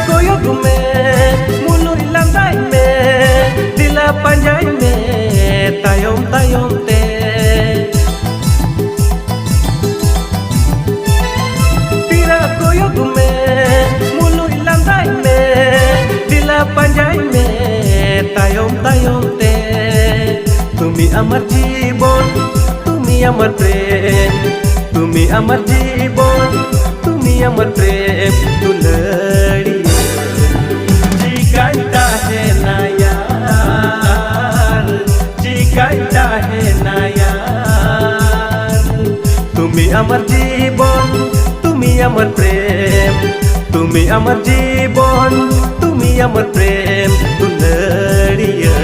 koyok me mului landai me dila panjai me tayom tayom te tira koyok me mului landai me dila panjai me tayom tayom te তুমি আমার জীবন তুমি আমার প্রেম তুমি আমার জীবন তুমি আমার প্রেম दुलड़िया जी कहता है ना यार जी कहता है ना यार তুমি আমার জীবন তুমি আমার প্রেম তুমি আমার জীবন তুমি আমার প্রেম दुलड़िया